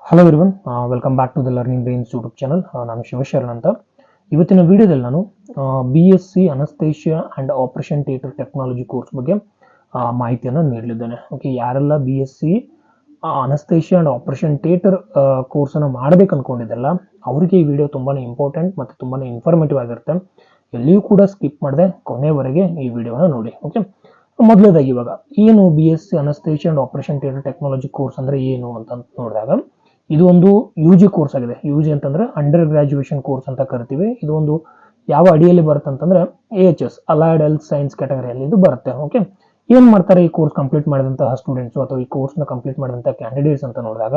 Hello everyone, welcome back to the Learning Brains YouTube channel. ನಾನು ಶಿವಶರಣ್ ಅಂತ. ಇವತ್ತಿನ ವಿಡಿಯೋದಲ್ಲಿ ನಾನು BSc anaesthesia and operation theatre technology course ಬಗ್ಗೆ ಮಾಹಿತಿಯನ್ನು ನೀಡಲಿದ್ದೇನೆ. ಓಕೆ, ಯಾರೆಲ್ಲ BSc anaesthesia and operation theatre ಕೋರ್ಸನ್ನು ಮಾಡಬೇಕು ಅಂದ್ಕೊಂಡಿದ್ದಲ್ಲ ಅವರಿಗೆ ಈ ವಿಡಿಯೋ ತುಂಬಾ ಇಂಪಾರ್ಟೆಂಟ್ ಮತ್ತು ತುಂಬಾ ಇನ್ಫಾರ್ಮೇಟಿವ್ ಆಗಿರುತ್ತೆ. ಎಲ್ಲಿಯೂ ಕೂಡ ಸ್ಕಿಪ್ ಮಾಡದೆ ಕೊನೆವರೆಗೆ ಈ ವಿಡಿಯೋನ ನೋಡಿ. ಓಕೆ, ಮೊದಲನೇದಾಗಿ ಇವಾಗ ಏನು BSc anaesthesia and operation theatre technology course ಅಂದರೆ ಏನು ಅಂತ ನೋಡಿದಾಗ, ಇದು ಒಂದು UG ಕೋರ್ಸ್ ಆಗಿದೆ. UG ಅಂತಂದ್ರೆ ಅಂಡರ್ ಗ್ರಾಜುಯೇಷನ್ ಕೋರ್ಸ್ ಅಂತ ಕರಿತೀವಿ. ಇದು ಒಂದು ಯಾವ ಅಡಿಯಲ್ಲಿ ಬರುತ್ತೆ ಅಂತಂದ್ರೆ AHS ಅಲೈಡ್ ಹೆಲ್ತ್ ಸೈನ್ಸ್ ಕ್ಯಾಟಗರಿಯಲ್ಲಿ ಇದು ಬರುತ್ತೆ. ಓಕೆ, ಏನ್ ಮಾಡ್ತಾರೆ ಈ ಕೋರ್ಸ್ ಕಂಪ್ಲೀಟ್ ಮಾಡಿದಂತಹ ಸ್ಟೂಡೆಂಟ್ಸ್ ಅಥವಾ ಈ ಕೋರ್ಸ್ನ ಕಂಪ್ಲೀಟ್ ಮಾಡಿದಂತಹ ಕ್ಯಾಂಡಿಡೇಟ್ಸ್ ಅಂತ ನೋಡಿದಾಗ,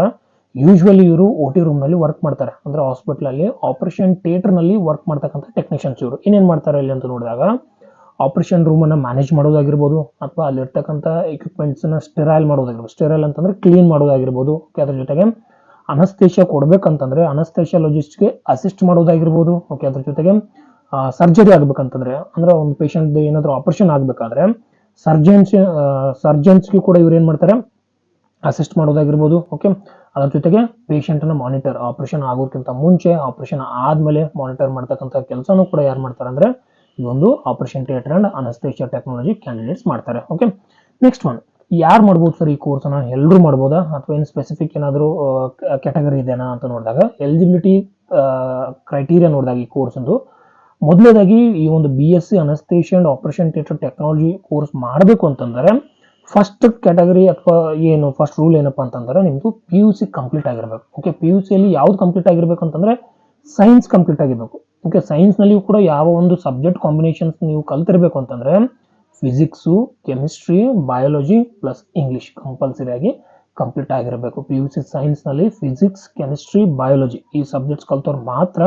ಯೂಶ್ವಲಿ ಇವರು OT ರೂಮ್ ನಲ್ಲಿ ವರ್ಕ್ ಮಾಡ್ತಾರೆ. ಅಂದ್ರೆ ಹಾಸ್ಪಿಟಲ್ ಅಲ್ಲಿ ಆಪರೇಷನ್ ಥಿಯೇಟರ್ ನಲ್ಲಿ ವರ್ಕ್ ಮಾಡ್ತಕ್ಕಂಥ ಟೆಕ್ನಿಷಿಯನ್ಸ್ ಇವರು ಏನೇನ್ ಮಾಡ್ತಾರೆ ಇಲ್ಲಿ ಅಂತ ನೋಡಿದಾಗ, ಆಪರೇಷನ್ ರೂಮ್ ಅನ್ನ ಮ್ಯಾನೇಜ್ ಮಾಡೋದಾಗಿರ್ಬೋದು, ಅಥವಾ ಅಲ್ಲಿರ್ತಕ್ಕಂಥ ಎಕ್ವಿಪ್ಮೆಂಟ್ಸ್ ನ ಸ್ಟೆರೈಲ್ ಮಾಡೋದಾಗಿರ್ಬೋದು. ಸ್ಟೆರೈಲ್ ಅಂತಂದ್ರೆ ಕ್ಲೀನ್ ಮಾಡೋದಾಗಿರ್ಬೋದು. ಅದ್ರ ಜೊತೆಗೆ ಅನಸ್ತೇಷಿಯಾ ಕೊಡ್ಬೇಕಂತಂದ್ರೆ ಅನಸ್ತೇಷಿಯಾಲಜಿಸ್ಟ್ಗೆ ಅಸಿಸ್ಟ್ ಮಾಡೋದಾಗಿರ್ಬೋದು. ಓಕೆ, ಅದ್ರ ಜೊತೆಗೆ ಸರ್ಜರಿ ಆಗ್ಬೇಕಂತಂದ್ರೆ, ಅಂದ್ರೆ ಒಂದು ಪೇಷಂಟ್ ಏನಾದ್ರು ಆಪರೇಷನ್ ಆಗ್ಬೇಕಾದ್ರೆ ಸರ್ಜನ್ಸ್ಗೆ ಕೂಡ ಇವ್ರು ಏನ್ ಮಾಡ್ತಾರೆ, ಅಸಿಸ್ಟ್ ಮಾಡೋದಾಗಿರ್ಬೋದು. ಓಕೆ, ಅದ್ರ ಜೊತೆಗೆ ಪೇಷಂಟ್ ನ ಮಾನಿಟರ್, ಆಪರೇಷನ್ ಆಗೋಕ್ಕಿಂತ ಮುಂಚೆ ಆಪರೇಷನ್ ಆದ್ಮೇಲೆ ಮಾನಿಟರ್ ಮಾಡ್ತಕ್ಕಂಥ ಕೆಲಸನೂ ಕೂಡ ಯಾರು ಮಾಡ್ತಾರೆ ಅಂದ್ರೆ ಈ ಒಂದು operation theatre and anaesthesia technology candidates ಮಾಡ್ತಾರೆ. ಓಕೆ, ನೆಕ್ಸ್ಟ್ ಒನ್, ಯಾರು ಮಾಡ್ಬೋದು ಸರ್ ಈ ಕೋರ್ಸ್ ಅನ್ನ? ಎಲ್ಲರೂ ಮಾಡ್ಬೋದಾ ಅಥವಾ ಏನು ಸ್ಪೆಸಿಫಿಕ್ ಏನಾದರೂ ಕ್ಯಾಟಗರಿ ಇದೆನಾ ಅಂತ ನೋಡಿದಾಗ, ಎಲಿಜಿಬಿಲಿಟಿ ಕ್ರೈಟೀರಿಯಾ ನೋಡಿದಾಗ ಈ ಕೋರ್ಸ್ ಒಂದು ಮೊದಲನೇದಾಗಿ ಈ ಒಂದು BSc anaesthesia and operation theatre technology course ಮಾಡಬೇಕು ಅಂತಂದ್ರೆ ಫಸ್ಟ್ ಕ್ಯಾಟಗರಿ ಅಥವಾ ಏನು ಫಸ್ಟ್ ರೂಲ್ ಏನಪ್ಪಾ ಅಂತಂದ್ರೆ ನಿಮ್ದು PUC ಕಂಪ್ಲೀಟ್ ಆಗಿರ್ಬೇಕು. ಓಕೆ, PUC ಅಲ್ಲಿ ಯಾವ್ದು ಕಂಪ್ಲೀಟ್ ಆಗಿರ್ಬೇಕು ಅಂತಂದ್ರೆ ಸೈನ್ಸ್ ಕಂಪ್ಲೀಟ್ ಆಗಿರ್ಬೇಕು. ಓಕೆ, ಸೈನ್ಸ್ ನಲ್ಲಿ ಕೂಡ ಯಾವ ಒಂದು ಸಬ್ಜೆಕ್ಟ್ ಕಾಂಬಿನೇಷನ್ಸ್ ನೀವು ಕಲ್ತಿರ್ಬೇಕು ಅಂತಂದ್ರೆ physics, chemistry, biology plus English compulsory ಆಗಿ ಕಂಪ್ಲೀಟ್ ಆಗಿರಬೇಕು. PUC ಸೈನ್ಸ್ ನಲ್ಲಿ ಫಿಸಿಕ್ಸ್, ಕೆಮಿಸ್ಟ್ರಿ, ಬಯಾಲಜಿ ಈ ಸಬ್ಜೆಕ್ಟ್ಸ್ ಕಲ್ತವ್ರು ಮಾತ್ರ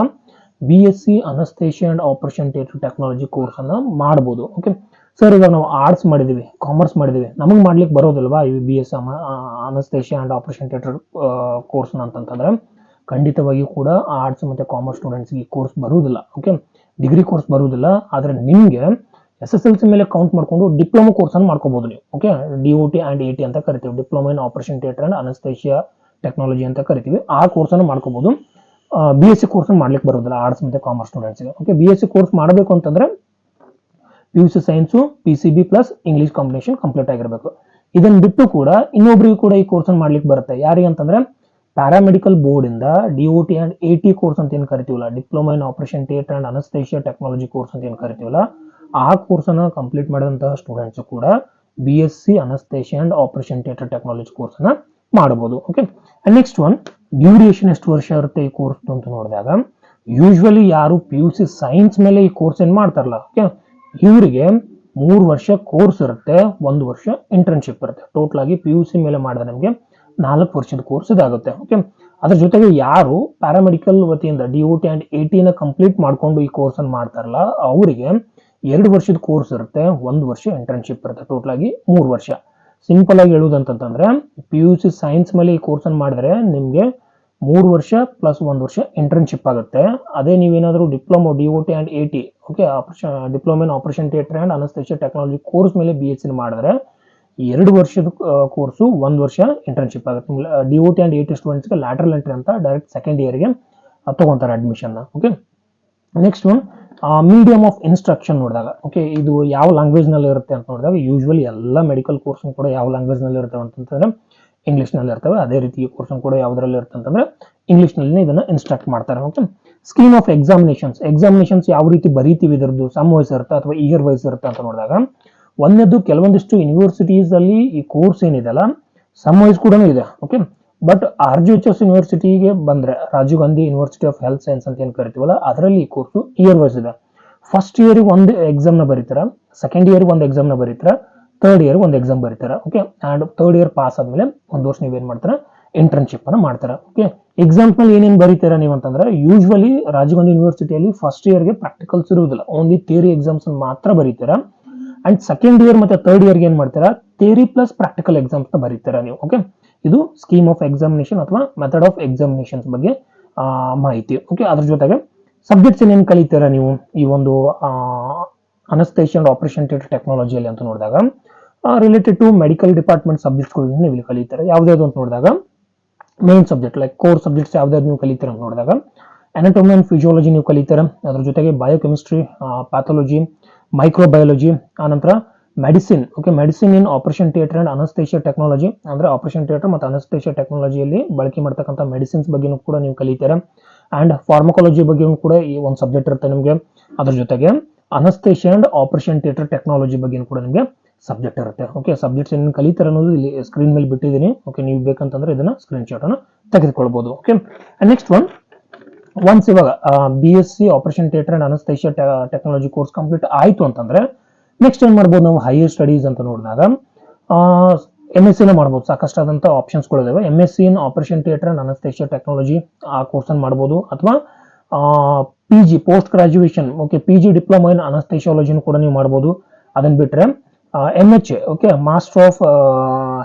BSc anaesthesia and operation theatre technology course ಅನ್ನ ಮಾಡಬಹುದು. ಓಕೆ ಸರ್, ಇವಾಗ ನಾವು ಆರ್ಟ್ಸ್ ಮಾಡಿದೀವಿ, ಕಾಮರ್ಸ್ ಮಾಡಿದೀವಿ, ನಮಗೆ ಮಾಡ್ಲಿಕ್ಕೆ ಬರೋದಿಲ್ವಾ ಈ BSc anaesthesia and operation theatre course ಅಂತಂದ್ರೆ ಖಂಡಿತವಾಗಿಯೂ ಕೂಡ ಆರ್ಟ್ಸ್ ಮತ್ತೆ ಕಾಮರ್ಸ್ ಸ್ಟೂಡೆಂಟ್ಸ್ ಈ ಕೋರ್ಸ್ ಬರುವುದಿಲ್ಲ. ಓಕೆ, ಡಿಗ್ರಿ ಕೋರ್ಸ್ ಬರುವುದಿಲ್ಲ. ಆದ್ರೆ ನಿಮ್ಗೆ SSLC ಮೇಲೆ ಕೌಂಟ್ ಮಾಡ್ಕೊಂಡು ಡಿಪ್ಲೊಮಾ ಕೋರ್ಸ್ ಅನ್ನು ಮಾಡ್ಕೋಬಹುದು ನೀವು. ಓಕೆ, DOT ಅಂಡ್ AT ಅಂತ ಕರಿತೀವಿ, diploma in operation theatre and anaesthesia technology ಅಂತ ಕರಿತೀವಿ. ಆ ಕೋರ್ಸ್ ಅನ್ನು ಮಾಡ್ಕೋಬಹುದು. BSc ಕೋರ್ಸ್ ಮಾಡ್ಲಿಕ್ಕೆ ಬರೋದಿಲ್ಲ ಆರ್ಟ್ಸ್ ಮತ್ತೆ ಕಾಮರ್ಸ್ ಸ್ಟೂಡೆಂಟ್ಸ್ಗೆ. ಓಕೆ, BSc ಕೋರ್ಸ್ ಮಾಡಬೇಕು ಅಂತಂದ್ರೆ PUC science, PCB plus English combination complete ಆಗಿರಬೇಕು. ಇದನ್ನ ಬಿಟ್ಟು ಕೂಡ ಇನ್ನೊಬ್ರಿಗೂ ಕೂಡ ಈ ಕೋರ್ಸ್ ಅನ್ನು ಮಾಡ್ಲಿಕ್ಕೆ ಬರುತ್ತೆ. ಯಾರಿಗೆ ಅಂತಂದ್ರೆ ಪ್ಯಾರಾಮೆಡಿಕಲ್ ಬೋರ್ಡ್ ಇಂದ DOT ಅಂಡ್ AT ಕೋರ್ಸ್ ಅಂತ ಏನ್ ಕರಿತೀವಲ್ಲ, diploma in operation theatre and anaesthesia technology course ಅಂತ ಏನ್ ಕರಿತೀವಲ್ಲ, ಆ ಕೋರ್ಸ್ ಅನ್ನ ಕಂಪ್ಲೀಟ್ ಮಾಡಿದಂತಹ ಸ್ಟೂಡೆಂಟ್ಸ್ ಕೂಡ BSc anaesthesia and operation theatre technology course ಅನ್ನ ಮಾಡಬಹುದು. ಓಕೆ, ನೆಕ್ಸ್ಟ್ ಒನ್, ಡ್ಯೂರೇಷನ್ ಎಷ್ಟು ವರ್ಷ ಇರುತ್ತೆ ಈ ಕೋರ್ಸ್ ಅಂತ ನೋಡಿದಾಗ, ಯೂಶ್ವಲಿ ಯಾರು PUC ಸೈನ್ಸ್ ಮೇಲೆ ಈ ಕೋರ್ಸ್ ಏನ್ ಮಾಡ್ತಾರಲ್ಲ, ಓಕೆ, ಇವರಿಗೆ 3 ವರ್ಷ ಕೋರ್ಸ್ ಇರುತ್ತೆ, 1 ವರ್ಷ ಇಂಟರ್ನ್ಶಿಪ್ ಇರುತ್ತೆ. ಟೋಟಲ್ ಆಗಿ PUC ಮೇಲೆ ಮಾಡಿದ್ರೆ ನಮಗೆ 4 ವರ್ಷದ ಕೋರ್ಸ್ ಇದಾಗುತ್ತೆ. ಓಕೆ, ಅದ್ರ ಜೊತೆಗೆ ಯಾರು ಪ್ಯಾರಾಮೆಡಿಕಲ್ ವತಿಯಿಂದ DOT ಅಂಡ್ AT ನ ಕಂಪ್ಲೀಟ್ ಮಾಡ್ಕೊಂಡು ಈ ಕೋರ್ಸ್ ಅನ್ನು ಮಾಡ್ತಾರಲ್ಲ ಅವರಿಗೆ 2 ವರ್ಷದ ಕೋರ್ಸ್ ಇರುತ್ತೆ, 1 ವರ್ಷ ಇಂಟರ್ನ್ಶಿಪ್ ಇರುತ್ತೆ. ಟೋಟಲ್ ಆಗಿ 3 ವರ್ಷ. ಸಿಂಪಲ್ ಆಗಿ ಹೇಳುವುದಂತಂದ್ರೆ PUC ಸೈನ್ಸ್ ಮೇಲೆ ಈ ಕೋರ್ಸ್ ಅನ್ನು ಮಾಡಿದ್ರೆ ನಿಮ್ಗೆ 3 ವರ್ಷ ಪ್ಲಸ್ 1 ವರ್ಷ ಇಂಟರ್ನ್ಶಿಪ್ ಆಗುತ್ತೆ. ಅದೇ ನೀವೇನಾದ್ರೂ diploma DOT and AT, okay, diploma in operation theatre and anaesthesia technology course ಮೇಲೆ BSc ಮಾಡಿದ್ರೆ 2 ವರ್ಷದ ಕೋರ್ಸು, 1 ವರ್ಷ ಇಂಟರ್ನ್ಶಿಪ್ ಆಗುತ್ತೆ. DOT ಅಂಡ್ AT ಸ್ಟೂಡೆಂಟ್ಸ್ಗೆ ಲ್ಯಾಟರಲ್ ಎಂಟ್ರಿ ಅಂತ ಡೈರೆಕ್ಟ್ ಸೆಕೆಂಡ್ ಇಯರ್ಗೆ ತಗೊಂತಾರೆ admission. Okay, next one, medium of instruction ನೋಡಿದಾಗ, ಓಕೆ, ಇದು ಯಾವ ಲ್ಯಾಂಗ್ವೇಜ್ ನಲ್ಲಿ ಇರುತ್ತೆ ಅಂತ ನೋಡಿದಾಗ, ಯೂಶ್ವಲಿ ಎಲ್ಲ ಮೆಡಿಕಲ್ ಕೋರ್ಸ್ ಕೂಡ ಯಾವ ಲ್ಯಾಂಗ್ವೇಜ್ ನಲ್ಲಿ ಇರ್ತವೆ ಅಂತಂದ್ರೆ ಇಂಗ್ಲಿಷ್ ನಲ್ಲಿ ಇರ್ತವೆ. ಅದೇ ರೀತಿ ಈ ಕೋರ್ಸ್ ಕೂಡ ಯಾವ್ದ್ರಲ್ಲಿ ಇರುತ್ತೆ ಅಂತಂದ್ರೆ ಇಂಗ್ಲಿಷ್ ನಲ್ಲಿ ಇದನ್ನ ಇನ್ಸ್ಟ್ರಕ್ಟ್ ಮಾಡ್ತಾರೆ. ಓಕೆ, ಸ್ಕೀಮ್ ಆಫ್ ಎಕ್ಸಾಮಿನೇಷನ್ಸ್ ಯಾವ ರೀತಿ ಬರೀತೀವಿ, ಇದರದ್ದು ಸಮ್ ವೈಸ್ ಇರುತ್ತೆ ಅಥವಾ ಇಯರ್ ವೈಸ್ ಇರುತ್ತೆ ಅಂತ ನೋಡಿದಾಗ, ಒಂದನೇದು ಕೆಲವೊಂದಿಷ್ಟು ಯೂನಿವರ್ಸಿಟೀಸ್ ಅಲ್ಲಿ ಈ ಕೋರ್ಸ್ ಏನಿದೆಲ್ಲ ಸಮ್ ವೈಸ್ ಕೂಡ ಇದೆ. ಓಕೆ, ಬಟ್ RGHS ಯೂನಿವರ್ಸಿಟಿಗೆ ಬಂದ್ರೆ, Rajiv Gandhi university of health science ಅಂತ ಏನ್ ಕರಿತೀವಲ್ಲ, ಅದರಲ್ಲಿ ಈ ಕೋರ್ಸ್ ಇಯರ್ ವೈಸ್ ಇದೆ. ಫಸ್ಟ್ ಇಯರ್ ಒಂದು ಎಕ್ಸಾಮ್ ನ ಬರೀತಾರ, ಸೆಕೆಂಡ್ ಇಯರ್ ಒಂದು ಎಕ್ಸಾಮ್ ನ ಬರೀತಾರ, ಥರ್ಡ್ ಇಯರ್ ಒಂದು ಎಕ್ಸಾಮ್ ಬರೀತಾರ. Okay, and third year pass ಆದ್ಮೇಲೆ 1 ವರ್ಷ ನೀವೇನ್ ಮಾಡ್ತಾರ, ಇಂಟರ್ನ್ಶಿಪ್ ಅನ್ನ ಮಾಡ್ತಾರ. ಓಕೆ, ಎಕ್ಸಾಮ್ಸ್ ನಲ್ಲಿ ಏನೇನ್ ಬರೀತೀರಾ ನೀವು ಅಂತಂದ್ರೆ, ಯೂಶ್ವಲಿ ರಾಜೀವ್ ಗಾಂಧಿ ಯೂನಿವರ್ಸಿಟಿಯಲ್ಲಿ ಫಸ್ಟ್ ಇಯರ್ಗೆ ಪ್ರಾಕ್ಟಿಕಲ್ಸ್ ಇರುವುದಿಲ್ಲ, ಓನ್ಲಿ ಥಿಯರಿ ಎಕ್ಸಾಮ್ಸ್ ಮಾತ್ರ ಬರೀತೀರಾ. ಅಂಡ್ ಸೆಕೆಂಡ್ ಇಯರ್ ಮತ್ತೆ ಥರ್ಡ್ ಇಯರ್ಗೆ ಏನ್ ಮಾಡ್ತೀರಾ, ಥಿಯರಿ ಪ್ಲಸ್ ಪ್ರಾಕ್ಟಿಕಲ್ ಎಕ್ಸಾಮ್ಸ್ ನ ಬರೀತೀರಾ ನೀವು. ಓಕೆ, ಇದು ಸ್ಕೀಮ್ ಆಫ್ ಎಕ್ಸಾಮಿನೇಷನ್ ಅಥವಾ ಮೆಥಡ್ ಆಫ್ ಎಕ್ಸಾಮಿನೇಷನ್ಸ್ ಬಗ್ಗೆ ಮಾಹಿತಿ. ಓಕೆ, ಅದ್ರ ಜೊತೆಗೆ ಸಬ್ಜೆಕ್ಟ್ಸ್ ಏನೇನು ಕಲಿತೀರಾ ನೀವು ಈ ಒಂದು ಅನಸ್ತೇಷಿಯಾ ಅಂಡ್ ಆಪರೇಷನ್ ಥಿಯೇಟರ್ ಟೆಕ್ನಾಲಜಿಯಲ್ಲಿ ಅಂತ ನೋಡಿದಾಗ, ರಿಲೇಟೆಡ್ ಟು ಮೆಡಿಕಲ್ ಡಿಪಾರ್ಟ್ಮೆಂಟ್ ಸಬ್ಜೆಕ್ಟ್ಸ್ಗಳು ನೀವು ಇಲ್ಲಿ ಕಲಿತೀರಾ. ಯಾವ್ದಾದ್ರು ಅಂತ ನೋಡಿದಾಗ main subject like core subjects ಯಾವ್ದಾದ್ರು ನೀವು ಕಲಿತೀರ ಅಂತ ನೋಡಿದಾಗ ಅನಾಟೊಮಿ ಅಂಡ್ ಫಿಸಿಯಾಲಜಿ ನೀವು ಕಲಿತೀರಾ, ಅದ್ರ ಜೊತೆಗೆ ಬಯೋಕೆಮಿಸ್ಟ್ರಿ, ಪ್ಯಾಥಾಲಜಿ, ಮೈಕ್ರೋಬಯಾಲಜಿ, ಆನಂತರ medicine. Okay, medicine in operation theatre and anaesthesia technology, ಅಂದ್ರೆ ಆಪರೇಷನ್ ಥಿಯೇಟರ್ ಮತ್ತು ಅನಸ್ತೇಷಿಯಾ ಟೆಕ್ನಾಲಜಿಯಲ್ಲಿ ಬಳಕೆ ಮಾಡ್ತಕ್ಕಂಥ ಮೆಡಿಸಿನ್ಸ್ ಬಗ್ಗೆನೂ ಕೂಡ ನೀವು ಕಲಿತೀರಾ. ಅಂಡ್ ಫಾರ್ಮಕಾಲಜಿ ಬಗ್ಗೆ ಕೂಡ ಈ ಒಂದು ಸಬ್ಜೆಕ್ಟ್ ಇರುತ್ತೆ ನಿಮಗೆ. ಅದ್ರ ಜೊತೆಗೆ anaesthesia and operation theatre technology ಬಗ್ಗೆ ಕೂಡ ನಿಮಗೆ ಸಬ್ಜೆಕ್ಟ್ ಇರುತ್ತೆ. ಓಕೆ, ಸಬ್ಜೆಕ್ಟ್ಸ್ ಏನು ಕಲಿತೀರ ಅನ್ನೋದು ಇಲ್ಲಿ ಸ್ಕ್ರೀನ್ ಮೇಲೆ ಬಿಟ್ಟಿದ್ದೀನಿ. ಓಕೆ, ನೀವು ಬೇಕಂತಂದ್ರೆ ಇದನ್ನ ಸ್ಕ್ರೀನ್ ಶಾಟ್ ಅನ್ನು ತೆಗೆದುಕೊಳ್ಬಹುದು. ಓಕೆ, ನೆಕ್ಸ್ಟ್ ಒನ್ಸ್ ಇವಾಗ BSc operation theatre and anaesthesia technology course complete ಆಯ್ತು ಅಂತಂದ್ರೆ ನೆಕ್ಸ್ಟ್ ಏನ್ ಮಾಡ್ಬೋದು ನಾವು ಹೈಯರ್ ಸ್ಟಡೀಸ್ ಅಂತ ನೋಡಿದಾಗ MSc ನ ಮಾಡ್ಬೋದು. ಸಾಕಷ್ಟಾದಂತ ಆಪ್ಷನ್ಸ್ಗಳಿದಾವೆ. MSc in operation theatre and anaesthesia technology ಆ ಕೋರ್ಸ್ ಅನ್ನು ಮಾಡ್ಬೋದು, ಅಥವಾ PG post graduation, okay, PG diploma in ಅನಸ್ತೇಷಿಯಾಲಜಿನೂ ಕೂಡ ನೀವು ಮಾಡ್ಬೋದು. ಅದನ್ನ ಬಿಟ್ರೆ MHA, okay, master of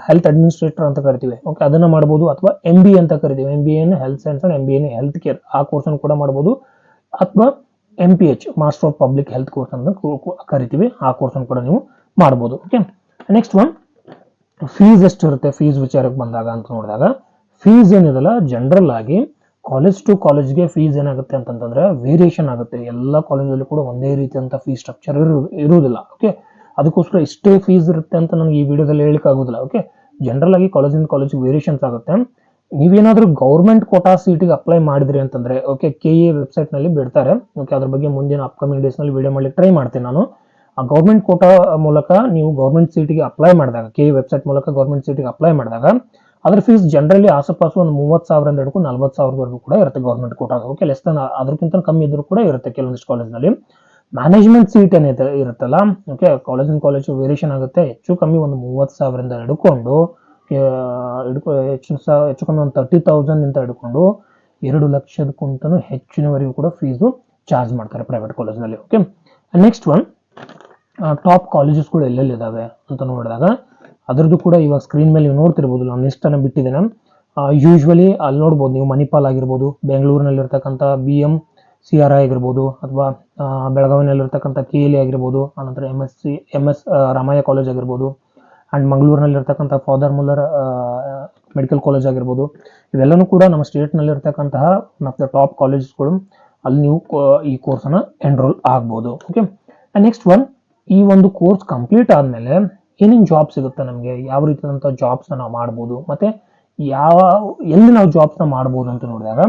health administrator ಅಂತ ಕರಿತೀವಿ. ಓಕೆ, ಅದನ್ನ ಮಾಡ್ಬೋದು, ಅಥವಾ MBA ಅಂತ ಕರಿತೀವಿ, MBA in health science and MBA in health care, ಆ ಕೋರ್ಸ್ ಅನ್ನು ಕೂಡ ಮಾಡ್ಬೋದು. ಅಥವಾ MPH master of public health course ಅಂತ ಕರಿತೀವಿ, ಆ ಕೋರ್ಸ್ ಅನ್ನು ಕೂಡ ನೀವು ಮಾಡ್ಬೋದು. ಓಕೆ, ನೆಕ್ಸ್ಟ್ ಫೀಸ್ ಎಷ್ಟಿರುತ್ತೆ, ಫೀಸ್ ವಿಚಾರಕ್ಕೆ ಬಂದಾಗ ಅಂತ ನೋಡಿದಾಗ ಫೀಸ್ ಏನಿದೆಲ್ಲ ಜನರಲ್ ಆಗಿ ಕಾಲೇಜ್ ಟು ಕಾಲೇಜ್ಗೆ ಫೀಸ್ ಏನಾಗುತ್ತೆ ಅಂತಂದ್ರೆ ವೇರಿಯೇಷನ್ ಆಗುತ್ತೆ. ಎಲ್ಲ ಕಾಲೇಜಲ್ಲಿ ಕೂಡ ಒಂದೇ ರೀತಿಯಂತ ಫೀಸ್ ಸ್ಟ್ರಕ್ಚರ್ ಇರುವುದಿಲ್ಲ. ಓಕೆ, ಅದಕ್ಕೋಸ್ಕರ ಇಷ್ಟೇ ಫೀಸ್ ಇರುತ್ತೆ ಅಂತ ನನಗೆ ಈ ವಿಡಿಯೋದಲ್ಲಿ ಹೇಳಿಕ್ಕೆ ಆಗೋದಿಲ್ಲ. ಓಕೆ, ಜನರಲ್ ಆಗಿ ಕಾಲೇಜಿಂದ ಕಾಲೇಜ್ ವೇರಿಯೇಷನ್ಸ್ ಆಗುತ್ತೆ. ನೀವೇನಾದ್ರೂ ಗೌರ್ಮೆಂಟ್ ಕೋಟಾ ಸೀಟಿಗೆ ಅಪ್ಲೈ ಮಾಡಿದ್ರಿ ಅಂತಂದ್ರೆ ಓಕೆ, KE ವೆಬ್ಸೈಟ್ ನಲ್ಲಿ ಬಿಡ್ತಾರೆ. ಓಕೆ, ಅದ್ರ ಬಗ್ಗೆ ಮುಂದಿನ ಅಪ್ಕಮಿಂಗ್ ಡೇಸ್ ನಲ್ಲಿ ವಿಡಿಯೋ ಮಾಡ್ಲಿಕ್ಕೆ ಟ್ರೈ ಮಾಡ್ತೀನಿ ನಾನು. ಆ ಗೌರ್ಮೆಂಟ್ ಕೋಟಾ ಮೂಲಕ ನೀವು ಗೌರ್ಮೆಂಟ್ ಸೀಟಿಗೆ ಅಪ್ಲೈ ಮಾಡಿದಾಗ, KE ವೆಬ್ಸೈಟ್ ಮೂಲಕ ಗೌರ್ಮೆಂಟ್ ಸೀಟಿಗೆ ಅಪ್ಲೈ ಮಾಡಿದಾಗ ಅದ್ರ ಫೀಸ್ ಜನರಲಿ ಆಸುಪಾಸು ಒಂದು 30,000 ಹಿಡ್ಕೊಂಡು 40,000 ಕೂಡ ಇರುತ್ತೆ government quota. Okay, less than ಅದಕ್ಕಿಂತ ಕಮ್ಮಿ ಇದ್ರೂ ಕೂಡ ಇರುತ್ತೆ ಕೆಲವೊಂದಿಷ್ಟು ಕಾಲೇಜ್ನಲ್ಲಿ. ಮ್ಯಾನೇಜ್ಮೆಂಟ್ ಸೀಟ್ ಏನಿದೆ ಇರುತ್ತಲ್ಲ, ಓಕೆ, ಕಾಲೇಜ್ ವೇರಿಯೇಷನ್ ಆಗುತ್ತೆ. ಹೆಚ್ಚು ಕಮ್ಮಿ ಒಂದು 30,000 ಹಿಡ್ಕೊಂಡು ಹೆಚ್ಚು ಕಮ್ಮಿ ಒಂದು 30,000 ಇಂದ ಹಿಡ್ಕೊಂಡು 2 ಲಕ್ಷದಕ್ಕಿಂತನೂ ಹೆಚ್ಚಿನವರೆಗೂ ಕೂಡ ಫೀಸು ಚಾರ್ಜ್ ಮಾಡ್ತಾರೆ ಪ್ರೈವೇಟ್ ಕಾಲೇಜ್ನಲ್ಲಿ. ಓಕೆ, ನೆಕ್ಸ್ಟ್ ಟಾಪ್ ಕಾಲೇಜಸ್ಗಳು ಎಲ್ಲೆಲ್ಲಿ ಇದಾವೆ ಅಂತ ನೋಡಿದಾಗ ಅದರದ್ದು ಕೂಡ ಇವಾಗ ಸ್ಕ್ರೀನ್ ಮೇಲೆ ನೀವು ನೋಡ್ತಿರ್ಬೋದು. ನಾನು ಲಿಸ್ಟ್ ಅನ್ನು ಬಿಟ್ಟಿದ್ದೇನೆ. ಯೂಶ್ವಲಿ ಅಲ್ಲಿ ನೋಡ್ಬೋದು ನೀವು ಮಣಿಪಾಲ್ ಆಗಿರ್ಬೋದು, ಬೆಂಗಳೂರಿನಲ್ಲಿ ಇರ್ತಕ್ಕಂಥ BMCRI ಆಗಿರ್ಬೋದು, ಅಥವಾ ಬೆಳಗಾವಿನಲ್ಲಿರ್ತಕ್ಕಂಥ KLE ಆಗಿರ್ಬೋದು, ಆನಂತರ MS ರಾಮಯ್ಯ ಕಾಲೇಜ್ ಆಗಿರ್ಬೋದು, ಅಂಡ್ ಮಂಗಳೂರಿನಲ್ಲಿರ್ತಕ್ಕಂಥ ಫಾದರ್ ಮುಲ್ಲರ್ ಮೆಡಿಕಲ್ ಕಾಲೇಜ್ ಆಗಿರ್ಬೋದು. ಇವೆಲ್ಲನೂ ಕೂಡ ನಮ್ಮ ಸ್ಟೇಟ್ನಲ್ಲಿ ಇರ್ತಕ್ಕಂತಹ ಟಾಪ್ ಕಾಲೇಜಸ್ಗಳು. ಅಲ್ಲಿ ನೀವು ಈ ಕೋರ್ಸನ್ನು ಎನ್ರೋಲ್ ಆಗ್ಬೋದು. ಓಕೆ, ನೆಕ್ಸ್ಟ್ ಈ ಒಂದು ಕೋರ್ಸ್ ಕಂಪ್ಲೀಟ್ ಆದಮೇಲೆ ಏನೇನು ಜಾಬ್ ಸಿಗುತ್ತೆ ನಮಗೆ, ಯಾವ ರೀತಿಯಾದಂಥ ಜಾಬ್ಸ್ನ ನಾವು ಮಾಡ್ಬೋದು, ಮತ್ತೆ ಎಲ್ಲಿ ನಾವು ಜಾಬ್ಸ್ನ ಮಾಡ್ಬೋದು ಅಂತ ನೋಡಿದಾಗ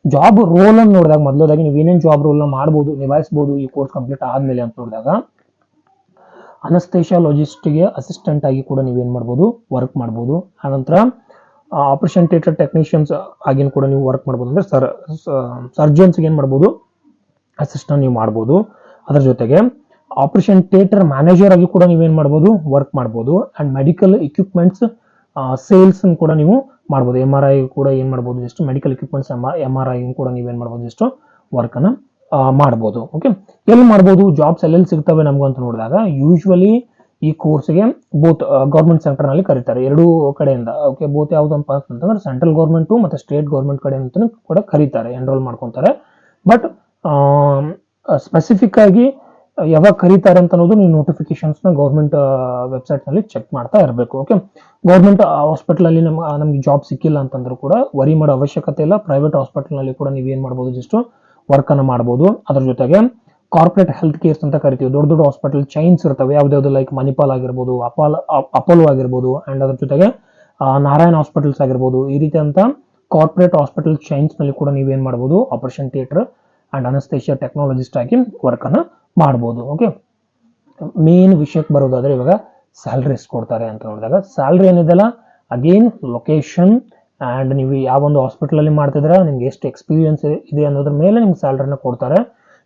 ಜಾಬ್ ರೋಲ್ ಅನ್ನು ನೋಡಿದಾಗ ಮೊದಲದಾಗಿ ನೀವು ಏನೇನು ಜಾಬ್ ರೋಲ್ನ ಮಾಡ್ಬೋದು, ನಿಭಾಯಿಸ್ಬೋದು ಈ ಕೋರ್ಸ್ ಕಂಪ್ಲೀಟ್ ಆದಮೇಲೆ ಅಂತ ನೋಡಿದಾಗ ಅನಸ್ತೇಷಿಯಾಲಜಿಸ್ಟ್ಗೆ ಅಸಿಸ್ಟೆಂಟ್ ಆಗಿ ಕೂಡ ನೀವೇನು ಮಾಡ್ಬೋದು, ವರ್ಕ್ ಮಾಡ್ಬೋದು. ಆನಂತರ ಆಪರೇಷನ್ ಥಿಯೇಟರ್ ಟೆಕ್ನಿಷಿಯನ್ಸ್ ಆಗಿನ ಕೂಡ ನೀವು ವರ್ಕ್ ಮಾಡ್ಬೋದು. ಅಂದರೆ ಸರ್ಜನ್ಸ್ಗೆ ಏನು ಮಾಡ್ಬೋದು, ಅಸಿಸ್ಟೆಂಟ್ ನೀವು ಮಾಡ್ಬೋದು. ಅದರ ಜೊತೆಗೆ ಆಪರೇಷನ್ ಥಿಯೇಟರ್ ಮ್ಯಾನೇಜರ್ ಆಗಿ ಕೂಡ ನೀವೇನು ಮಾಡ್ಬೋದು, ವರ್ಕ್ ಮಾಡ್ಬೋದು. ಅಂಡ್ ಮೆಡಿಕಲ್ ಎಕ್ವಿಪ್ಮೆಂಟ್ಸ್ ಸೇಲ್ಸ್ ಕೂಡ ನೀವು ಮಾಡ್ಬೋದು. MRI ಕೂಡ ಏನು ಮಾಡ್ಬೋದು, ಜಸ್ಟ್ ಮೆಡಿಕಲ್ ಎಕ್ವಿಪ್ಮೆಂಟ್ಸ್ MRI ಕೂಡ ನೀವೇನು ಮಾಡ್ಬೋದು, ಜಸ್ಟ್ ವರ್ಕ್ ಅನ್ನ ಮಾಡ್ಬೋದು. ಓಕೆ, ಎಲ್ಲಿ ಮಾಡ್ಬೋದು, ಜಾಬ್ಸ್ ಎಲ್ಲೆಲ್ಲಿ ಸಿಗ್ತವೆ ನಮ್ಗೆ ಅಂತ ನೋಡಿದಾಗ ಯೂಶ್ವಲಿ ಈ ಕೋರ್ಸ್ಗೆ ಬೋತ್ ಗೌರ್ಮೆಂಟ್ ಸೆಕ್ಟರ್ ನಲ್ಲಿ ಕರೀತಾರೆ, ಎರಡೂ ಕಡೆಯಿಂದ. ಓಕೆ, ಬೋತ್ ಯಾವುದಪ್ಪ ಅಂತಂದ್ರೆ ಸೆಂಟ್ರಲ್ ಗೌರ್ಮೆಂಟು ಮತ್ತೆ ಸ್ಟೇಟ್ ಗೌರ್ಮೆಂಟ್ ಕಡೆ ಅಂತ ಕೂಡ ಕರೀತಾರೆ, ಎನ್ರೋಲ್ ಮಾಡ್ಕೊಂತಾರೆ. ಬಟ್ ಸ್ಪೆಸಿಫಿಕ್ ಆಗಿ ಯಾವಾಗ ಕರೀತಾರೆ ಅಂತ ಅನ್ನೋದು ನೀವು ನೋಟಿಫಿಕೇಶನ್ಸ್ ನ ಗೌರ್ಮೆಂಟ್ ವೆಬ್ಸೈಟ್ ನಲ್ಲಿ ಚೆಕ್ ಮಾಡ್ತಾ ಇರಬೇಕು. ಓಕೆ, ಗೌರ್ಮೆಂಟ್ ಹಾಸ್ಪಿಟಲ್ ಅಲ್ಲಿ ನಮ್ಗೆ ಜಾಬ್ ಸಿಕ್ಕಿಲ್ಲ ಅಂತಂದ್ರೂ ಕೂಡ ವರಿ ಮಾಡೋ ಅವಶ್ಯಕತೆ ಇಲ್ಲ. ಪ್ರೈವೇಟ್ ಹಾಸ್ಪಿಟಲ್ ನಲ್ಲಿ ಕೂಡ ನೀವೇನ್ ಮಾಡ್ಬೋದು, ಜಸ್ಟ್ ವರ್ಕ್ ಅನ್ನ ಮಾಡ್ಬೋದು. ಅದ್ರ ಜೊತೆಗೆ ಕಾರ್ಪೊರೇಟ್ ಹೆಲ್ತ್ ಕೇರ್ಸ್ ಅಂತ ಕರಿತೀವಿ, ದೊಡ್ಡ ದೊಡ್ಡ ಹಾಸ್ಪಿಟಲ್ ಚೈನ್ಸ್ ಇರ್ತವೆ, ಯಾವ್ದಾವ್ದು ಲೈಕ್ ಮಣಿಪಾಲ್ ಆಗಿರ್ಬೋದು, ಅಪೋಲೋ ಆಗಿರ್ಬೋದು, ಅಂಡ್ ಅದ್ರ ಜೊತೆಗೆ ನಾರಾಯಣ ಹಾಸ್ಪಿಟಲ್ಸ್ ಆಗಿರ್ಬೋದು. ಈ ರೀತಿ ಅಂತ ಕಾರ್ಪೊರೇಟ್ ಹಾಸ್ಪಿಟಲ್ ಚೈನ್ಸ್ ನಲ್ಲಿ ಕೂಡ ನೀವೇನ್ ಮಾಡ್ಬೋದು, operation theatre and anaesthesia technologist ಆಗಿ ವರ್ಕ್ ಅನ್ನ ಮಾಡ್ಬೋದು. ಓಕೆ, ಮೇನ್ ವಿಷಯಕ್ಕೆ ಬರೋದಾದ್ರೆ ಇವಾಗ ಸ್ಯಾಲ್ರಿ ಎಷ್ಟು ಕೊಡ್ತಾರೆ ಅಂತ ನೋಡಿದಾಗ ಸ್ಯಾಲ್ರಿ ಏನಿದೆಲ್ಲ ಅಗೇನ್ ಲೊಕೇಶನ್ ಅಂಡ್ ನೀವು ಯಾವ ಒಂದು ಹಾಸ್ಪಿಟಲ್ ಅಲ್ಲಿ ಮಾಡ್ತಿದ್ರೆ ನಿಮ್ಗೆ ಎಷ್ಟು ಎಕ್ಸ್ಪೀರಿಯನ್ಸ್ ಇದೆ ಅನ್ನೋದ್ರ ಮೇಲೆ ನಿಮ್ಗೆ ಸ್ಯಾಲ್ರಿನ ಕೊಡ್ತಾರೆ.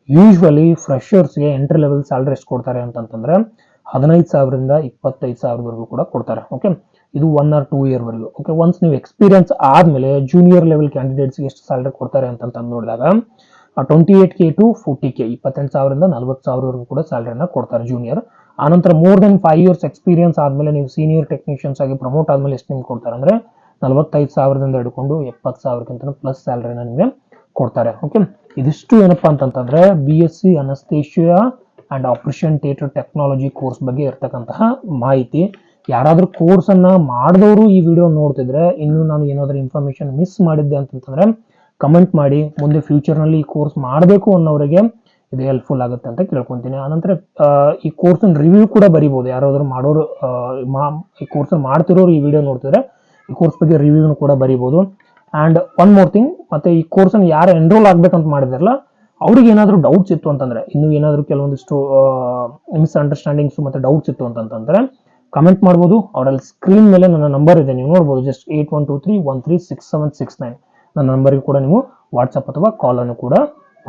ಯೂಶ್ವಲಿ ಫ್ರೆಶರ್ಸ್ಗೆ ಎಂಟ್ರಿ ಲೆವೆಲ್ ಸ್ಯಾಲ್ರಿ ಎಷ್ಟು ಕೊಡ್ತಾರೆ ಅಂತಂದ್ರೆ 15,000ರಿಂದ 25,000ವರೆಗೂ ಕೂಡ ಕೊಡ್ತಾರೆ. ಓಕೆ, ಇದು 1 or 2 year ವರೆಗೂ. ಓಕೆ, ಒನ್ಸ್ ನೀವು ಎಕ್ಸ್ಪೀರಿಯನ್ಸ್ ಆದ್ಮೇಲೆ ಜೂನಿಯರ್ ಲೆವೆಲ್ ಕ್ಯಾಂಡಿಡೇಟ್ಸ್ಗೆ ಎಷ್ಟು ಸ್ಯಾಲ್ರಿ ಕೊಡ್ತಾರೆ ಅಂತ ನೋಡಿದಾಗ 28K to 40K 28,000ರಿಂದ 40,000ವರೆಗೂ ಕೂಡ ಸ್ಯಾಲ್ರಿನ ಕೊಡ್ತಾರೆ ಜೂನಿಯರ್. ಆನಂತರ ಮೋರ್ ದೆನ್ 5 years ಎಕ್ಸ್ಪೀರಿಯನ್ಸ್ ಆದ್ಮೇಲೆ ನೀವು ಸೀನಿಯರ್ ಟೆಕ್ನಿಷಿಯನ್ಸ್ ಆಗಿ ಪ್ರಮೋಟ್ ಆದ್ಮೇಲೆ ಎಷ್ಟು ನಿಮ್ಗೆ ಕೊಡ್ತಾರೆ ಅಂದ್ರೆ 45,000ದಿಂದ ಹಿಡ್ಕೊಂಡು 70,000ಕ್ಕಿಂತ ಪ್ಲಸ್ ಸ್ಯಾಲ್ರಿನ ನಿಮಗೆ ಕೊಡ್ತಾರೆ. ಓಕೆ, ಇದಿಷ್ಟು ಏನಪ್ಪಾ ಅಂತಂದ್ರೆ BSc anaesthesia and operation theatre technology course ಬಗ್ಗೆ ಇರ್ತಕ್ಕಂತಹ ಮಾಹಿತಿ. ಯಾರಾದರೂ ಕೋರ್ಸನ್ನು ಮಾಡಿದವರು ಈ ವಿಡಿಯೋ ನೋಡ್ತಿದ್ರೆ ಇನ್ನೂ ನಾನು ಏನಾದರೂ ಇನ್ಫಾರ್ಮೇಷನ್ ಮಿಸ್ ಮಾಡಿದ್ದೆ ಅಂತಂತಂದರೆ ಕಮೆಂಟ್ ಮಾಡಿ. ಮುಂದೆ ಫ್ಯೂಚರ್ನಲ್ಲಿ ಈ ಕೋರ್ಸ್ ಮಾಡಬೇಕು ಅನ್ನೋರಿಗೆ ಇದು ಹೆಲ್ಪ್ಫುಲ್ ಆಗುತ್ತೆ ಅಂತ ಕೇಳ್ಕೊತೀನಿ. ಆನಂತರ ಈ ಕೋರ್ಸಿನ ರಿವ್ಯೂ ಕೂಡ ಬರಿಬೋದು. ಯಾರಾದರೂ ಮಾಡೋರು ಈ ಕೋರ್ಸನ್ನು ಮಾಡ್ತಿರೋರು ಈ ವಿಡಿಯೋ ನೋಡ್ತಿದ್ರೆ ಈ ಕೋರ್ಸ್ ಬಗ್ಗೆ ರಿವ್ಯೂನು ಕೂಡ ಬರಿಬೋದು. ಆ್ಯಂಡ್ ಒನ್ ಮೋರ್ ಥಿಂಗ್, ಮತ್ತು ಈ ಕೋರ್ಸನ್ನು ಯಾರು ಎನ್ರೋಲ್ ಆಗ್ಬೇಕಂತ ಮಾಡಿದಾರಲ್ಲ ಅವ್ರಿಗೆ ಏನಾದರೂ ಡೌಟ್ಸ್ ಇತ್ತು ಅಂತಂದರೆ, ಇನ್ನೂ ಏನಾದರೂ ಕೆಲವೊಂದಿಷ್ಟು ಮಿಸ್ಅಂಡರ್ಸ್ಟ್ಯಾಂಡಿಂಗ್ಸು ಮತ್ತು ಡೌಟ್ಸ್ ಇತ್ತು ಅಂತಂತಂದರೆ ಕಮೆಂಟ್ ಮಾಡ್ಬೋದು. ಅವರಲ್ಲಿ ಸ್ಕ್ರೀನ್ ಮೇಲೆ ನನ್ನ ನಂಬರ್ ಇದೆ, ನೀವು ನೋಡ್ಬೋದು. ಜಸ್ಟ್ 8123136769 ನನ್ನ ನಂಬರ್ಗೆ ಕೂಡ ನೀವು ವಾಟ್ಸಪ್ ಅಥವಾ ಕಾಲನ್ನು ಕೂಡ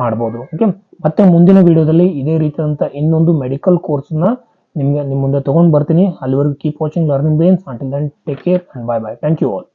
ಮಾಡ್ಬೋದು. ಓಕೆ, ಮತ್ತೆ ಮುಂದಿನ ವಿಡಿಯೋದಲ್ಲಿ ಇದೇ ರೀತಿಯಾದಂಥ ಇನ್ನೊಂದು ಮೆಡಿಕಲ್ ಕೋರ್ಸ್ನ ನಿಮ್ಮ ಮುಂದೆ ತೊಗೊಂಡು ಬರ್ತೀನಿ. ಅಲ್ಲಿವರೆಗೂ keep watching learning brains. Until then take care and bye bye. Thank you all.